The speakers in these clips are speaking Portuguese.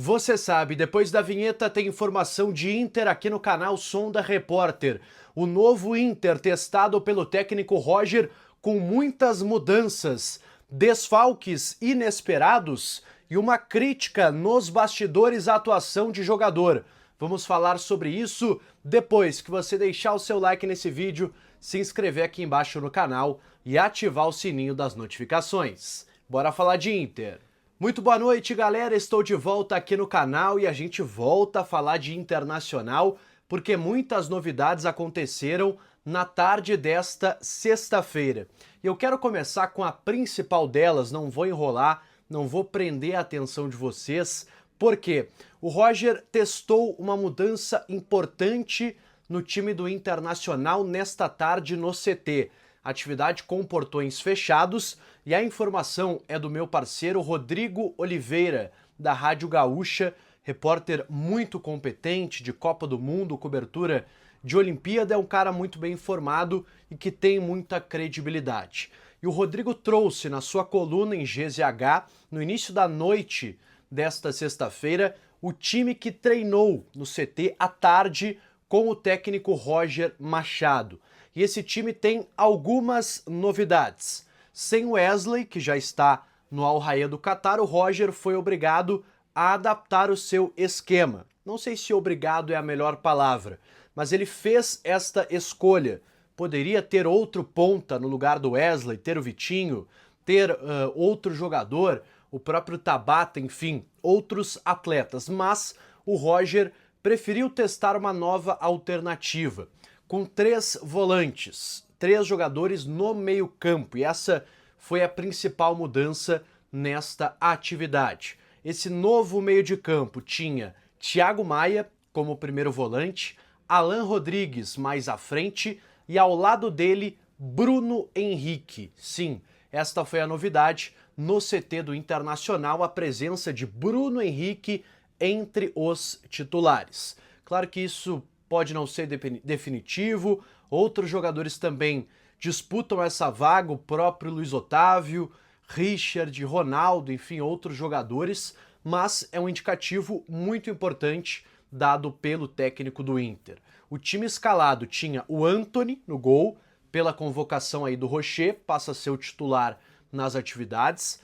Você sabe, depois da vinheta tem informação de Inter aqui no canal Sonda Repórter. O novo Inter testado pelo técnico Roger com muitas mudanças, desfalques inesperados e uma crítica nos bastidores à atuação de jogador. Vamos falar sobre isso depois que você deixar o seu like nesse vídeo, se inscrever aqui embaixo no canal e ativar o sininho das notificações. Bora falar de Inter. Muito boa noite, galera. Estou de volta aqui no canal e a gente volta a falar de Internacional porque muitas novidades aconteceram na tarde desta sexta-feira. E eu quero começar com a principal delas, não vou enrolar, não vou prender a atenção de vocês, porque o Roger testou uma mudança importante no time do Internacional nesta tarde no CT. Atividade com portões fechados, e a informação é do meu parceiro Rodrigo Oliveira, da Rádio Gaúcha, repórter muito competente de Copa do Mundo, cobertura de Olimpíada, é um cara muito bem informado e que tem muita credibilidade. E o Rodrigo trouxe na sua coluna em GZH, no início da noite desta sexta-feira, o time que treinou no CT à tarde com o técnico Roger Machado. E esse time tem algumas novidades. Sem Wesley, que já está no Al Rayyan do Catar, o Roger foi obrigado a adaptar o seu esquema. Não sei se obrigado é a melhor palavra, mas ele fez esta escolha. Poderia ter outro ponta no lugar do Wesley, ter o Vitinho, ter outro jogador, o próprio Tabata, enfim, outros atletas. Mas o Roger preferiu testar uma nova alternativa, com 3 volantes, 3 jogadores no meio-campo, e essa foi a principal mudança nesta atividade. Esse novo meio de campo tinha Thiago Maia como primeiro volante, Alan Rodrigues mais à frente e ao lado dele Bruno Henrique. Sim, esta foi a novidade no CT do Internacional, a presença de Bruno Henrique entre os titulares. Claro que isso pode não ser definitivo, outros jogadores também disputam essa vaga, o próprio Luiz Otávio, Richard, Ronaldo, enfim, outros jogadores, mas é um indicativo muito importante dado pelo técnico do Inter. O time escalado tinha o Antony no gol, pela convocação aí do Rocher, passa a ser o titular nas atividades,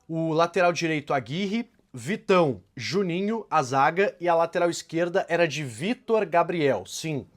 o lateral direito Aguirre, Vitão, Juninho, a zaga, e a lateral esquerda era de Vitor Gabriel. Sim,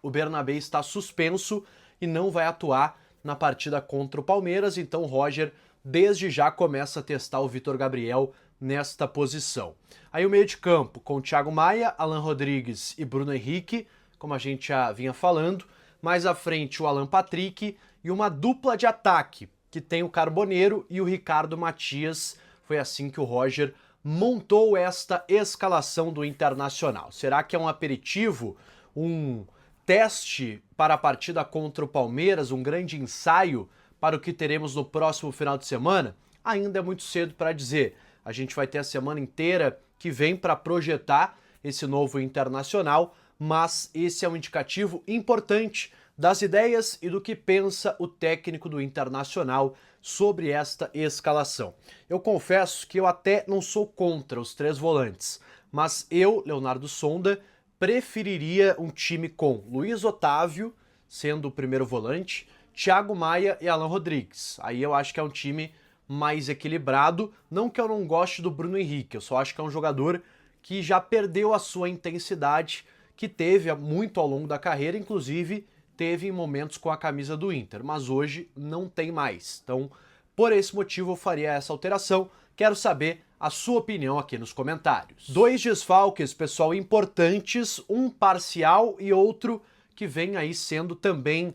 o Bernabé está suspenso e não vai atuar na partida contra o Palmeiras, então o Roger desde já começa a testar o Vitor Gabriel nesta posição. Aí o meio de campo com Thiago Maia, Alan Rodrigues e Bruno Henrique, como a gente já vinha falando, mais à frente o Alan Patrick e uma dupla de ataque, que tem o Carboneiro e o Ricardo Matias. Foi assim que o Roger montou esta escalação do Internacional. Será que é um aperitivo, um teste para a partida contra o Palmeiras, um grande ensaio para o que teremos no próximo final de semana? Ainda é muito cedo para dizer. A gente vai ter a semana inteira que vem para projetar esse novo Internacional, mas esse é um indicativo importante das ideias e do que pensa o técnico do Internacional sobre esta escalação. Eu confesso que eu até não sou contra os 3 volantes, mas eu, Leonardo Sonda, preferiria um time com Luiz Otávio, sendo o primeiro volante, Thiago Maia e Alan Rodrigues. Aí eu acho que é um time mais equilibrado, não que eu não goste do Bruno Henrique, eu só acho que é um jogador que já perdeu a sua intensidade, que teve muito ao longo da carreira, inclusive teve em momentos com a camisa do Inter, mas hoje não tem mais. Então, por esse motivo eu faria essa alteração. Quero saber a sua opinião aqui nos comentários. 2 desfalques, pessoal, importantes, um parcial e outro que vem aí sendo também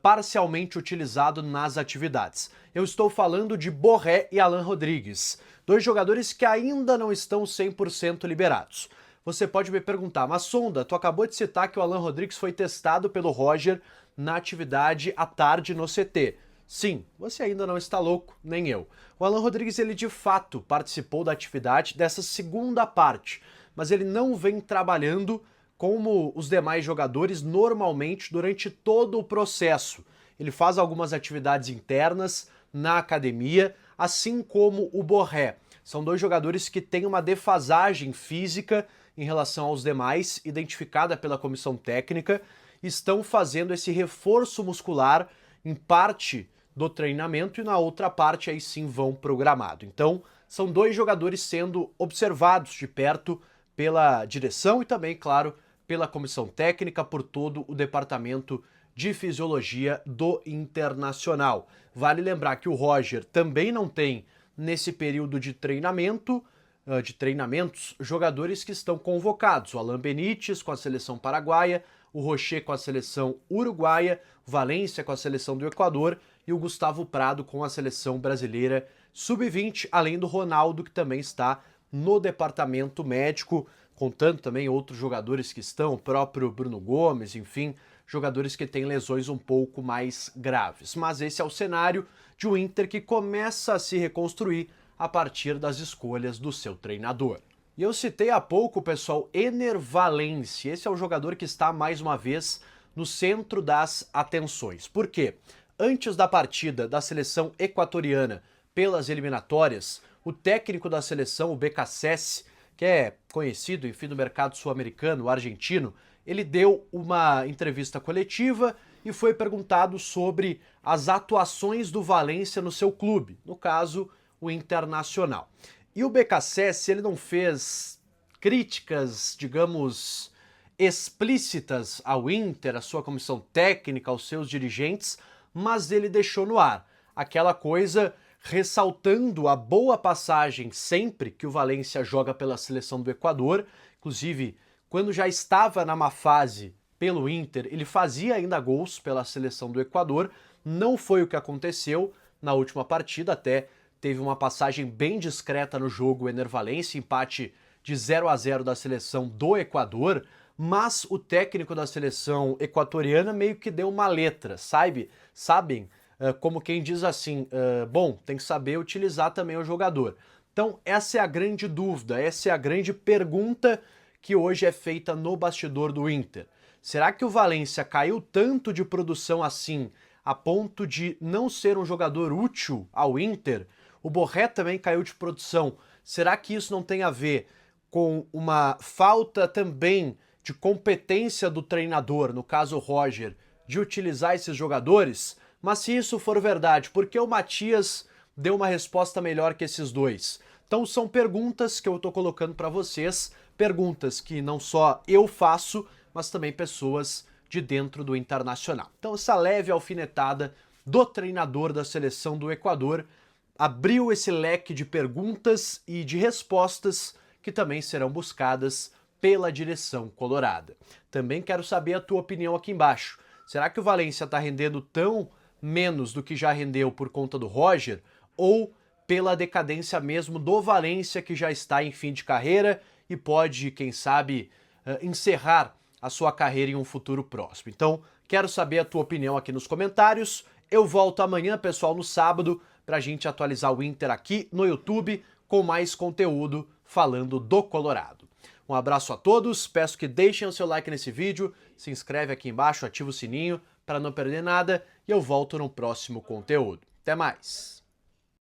parcialmente utilizado nas atividades. Eu estou falando de Borré e Alan Rodrigues, 2 jogadores que ainda não estão 100% liberados. Você pode me perguntar, mas Sonda, tu acabou de citar que o Alan Rodrigues foi testado pelo Roger na atividade à tarde no CT. Sim, você ainda não está louco, nem eu. O Alan Rodrigues, ele de fato participou da atividade dessa segunda parte, mas ele não vem trabalhando como os demais jogadores normalmente durante todo o processo. Ele faz algumas atividades internas na academia, assim como o Borré. São dois jogadores que têm uma defasagem física em relação aos demais, identificada pela comissão técnica, estão fazendo esse reforço muscular em parte do treinamento e na outra parte aí sim vão programado. Então, são dois jogadores sendo observados de perto pela direção e também, claro, pela comissão técnica, por todo o departamento de fisiologia do Internacional. Vale lembrar que o Roger também não tem, nesse período de treinamentos, jogadores que estão convocados. O Alan Benítez com a seleção paraguaia, o Rocher com a seleção uruguaia, Valência com a seleção do Equador e o Gustavo Prado com a seleção brasileira sub-20, além do Ronaldo, que também está no departamento médico, contando também outros jogadores que estão, o próprio Bruno Gomes, enfim, jogadores que têm lesões um pouco mais graves. Mas esse é o cenário de um Inter que começa a se reconstruir a partir das escolhas do seu treinador. E eu citei há pouco, pessoal, Ener Valencia. Esse é o jogador que está, mais uma vez, no centro das atenções. Por quê? Antes da partida da seleção equatoriana pelas eliminatórias, o técnico da seleção, o BKSS, que é conhecido, enfim, no mercado sul-americano, o argentino, ele deu uma entrevista coletiva e foi perguntado sobre as atuações do Valencia no seu clube, no caso, o Internacional. E o BKSS, ele não fez críticas, digamos, explícitas ao Inter, à sua comissão técnica, aos seus dirigentes, mas ele deixou no ar aquela coisa ressaltando a boa passagem sempre que o Valencia joga pela seleção do Equador. Inclusive, quando já estava na má fase pelo Inter, ele fazia ainda gols pela seleção do Equador. Não foi o que aconteceu na última partida, até teve uma passagem bem discreta no jogo, o Ener Valencia, empate de 0-0 da seleção do Equador, mas o técnico da seleção equatoriana meio que deu uma letra, sabem? Como quem diz assim, bom, tem que saber utilizar também o jogador. Então essa é a grande dúvida, essa é a grande pergunta que hoje é feita no bastidor do Inter. Será que o Valencia caiu tanto de produção assim, a ponto de não ser um jogador útil ao Inter? O Borré também caiu de produção. Será que isso não tem a ver com uma falta também de competência do treinador, no caso o Roger, de utilizar esses jogadores? Mas se isso for verdade, por que o Matias deu uma resposta melhor que esses dois? Então são perguntas que eu estou colocando para vocês, perguntas que não só eu faço, mas também pessoas de dentro do Internacional. Então essa leve alfinetada do treinador da seleção do Equador abriu esse leque de perguntas e de respostas que também serão buscadas pela direção colorada. Também quero saber a tua opinião aqui embaixo. Será que o Valencia está rendendo tão menos do que já rendeu por conta do Roger, ou pela decadência mesmo do Valencia, que já está em fim de carreira e pode, quem sabe, encerrar a sua carreira em um futuro próximo? Então, quero saber a tua opinião aqui nos comentários. Eu volto amanhã, pessoal, no sábado, para a gente atualizar o Inter aqui no YouTube com mais conteúdo falando do Colorado. Um abraço a todos, peço que deixem o seu like nesse vídeo, se inscreve aqui embaixo, ativa o sininho para não perder nada e eu volto no próximo conteúdo. Até mais!